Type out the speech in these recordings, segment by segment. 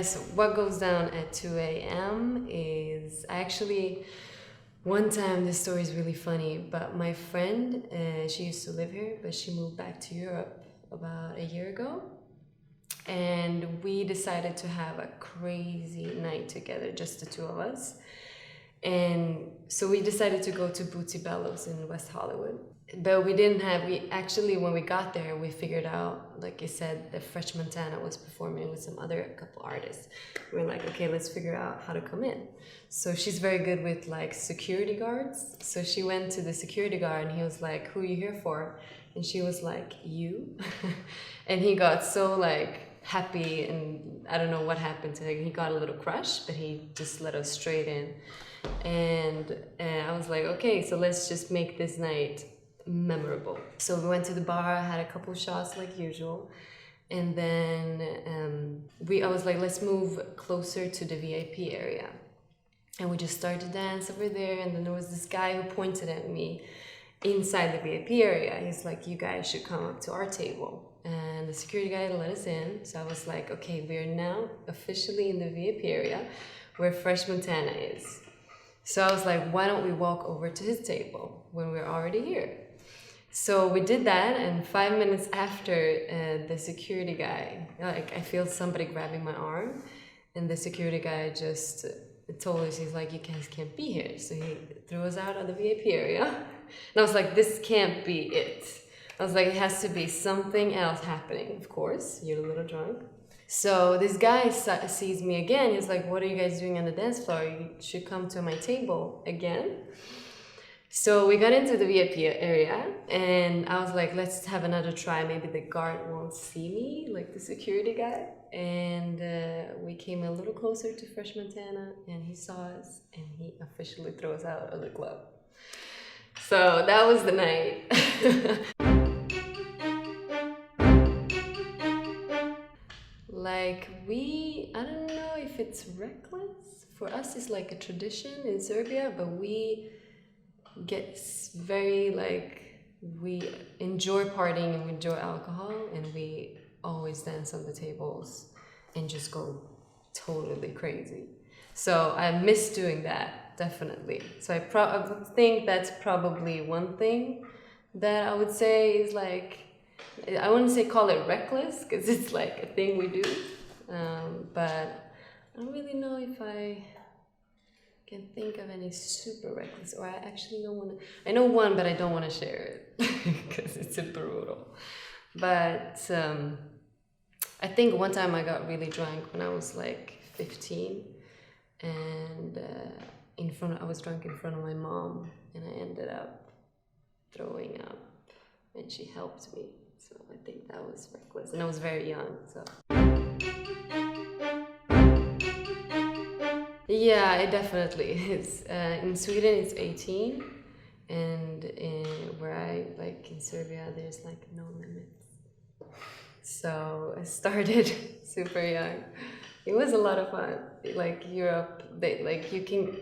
So what goes down at 2 a.m. is actually, one time, this story is really funny, but my friend, she used to live here, but she moved back to Europe about a year ago. And we decided to have a crazy night together, just the two of us. And so we decided to go to Bootsy Bellows in West Hollywood. But we actually, when we got there, we figured out, like I said, that Fresh Montana was performing with some other couple artists. We were like, okay, let's figure out how to come in. So she's very good with like security guards. So she went to the security guard and he was like, who are you here for? And she was like, you? And he got so like happy, and I don't know what happened to him. He got a little crush, but he just let us straight in. And I was like, okay, so let's just make this night memorable. So we went to the bar, had a couple shots like usual, and then I was like, let's move closer to the VIP area. And we just started to dance over there, and then there was this guy who pointed at me inside the VIP area. He's like, you guys should come up to our table. And the security guy let us in. So I was like, okay, we are now officially in the VIP area where Fresh Montana is. So I was like, why don't we walk over to his table when we're already here? So we did that, and 5 minutes after, the security guy, like I feel somebody grabbing my arm, and the security guy just told us, he's like, you guys can't be here. So he threw us out of the VIP area. And I was like, this can't be it. I was like, it has to be something else happening. Of course, you're a little drunk. So this guy sees me again. He's like, what are you guys doing on the dance floor? You should come to my table again. So we got into the VIP area, and I was like, let's have another try. Maybe the guard won't see me, like the security guy. And we came a little closer to Fresh Montana, and he saw us, and he officially threw us out of the club. So that was the night. Like I don't know if it's reckless. For us, it's like a tradition in Serbia, but we get very we enjoy partying and we enjoy alcohol, and we always dance on the tables and just go totally crazy. So I miss doing that, definitely. So I would think that's probably one thing that I would say is like, I wouldn't say call it reckless, because it's like a thing we do, but I don't really know if I can think of any super reckless, or I actually don't want to. I know one, but I don't want to share it because it's brutal. But I think one time I got really drunk when I was like 15, and I was drunk in front of my mom, and I ended up throwing up, and she helped me. So I think that was reckless, and I was very young, so. Yeah, it definitely is. In Sweden, it's 18, and in Serbia, there's like no limits. So I started super young. It was a lot of fun. Like Europe, you can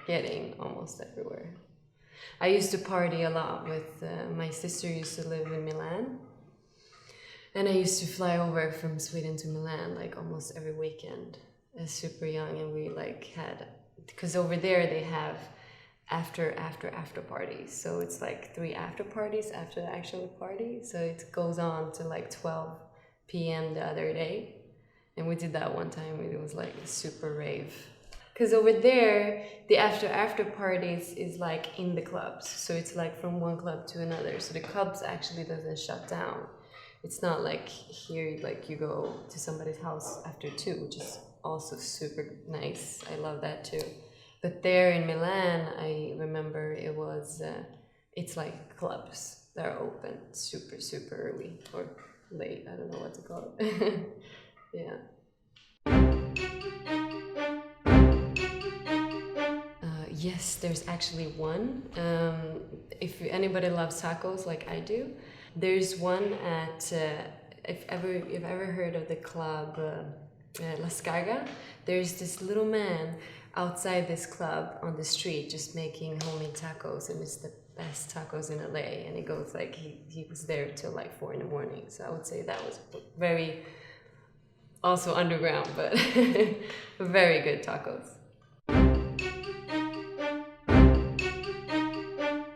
get in almost everywhere. I used to party a lot with, my sister used to live in Milan. And I used to fly over from Sweden to Milan like almost every weekend. Super young, and we because over there they have after parties. So it's like 3 after parties after the actual party. So it goes on to like 12 p.m. the other day. And we did that one time. It was like a super rave. Because over there, the after parties is like in the clubs. So it's like from one club to another. So the clubs actually doesn't shut down. It's not like here, like you go to somebody's house after 2, which is also super nice. I love that too. But there in Milan, I remember it's like clubs that are open super, super early or late. I don't know what to call it. Yeah. Yes, there's actually one. If anybody loves tacos like I do, there's one at, if you've ever heard of the club La Scarga, there's this little man outside this club on the street just making homemade tacos, and it's the best tacos in LA, and it goes like, he was there till like 4 in the morning. So I would say that was very also underground, but very good tacos.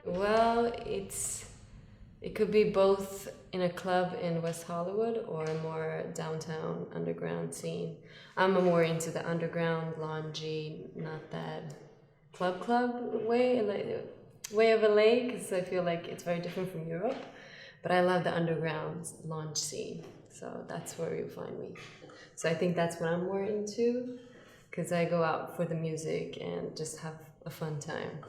Well, it could be both in a club in West Hollywood or a more downtown underground scene. I'm more into the underground loungy, not that club way, like, way of LA, because I feel like it's very different from Europe. But I love the underground lounge scene, so that's where you find me. So I think that's what I'm more into, because I go out for the music and just have a fun time.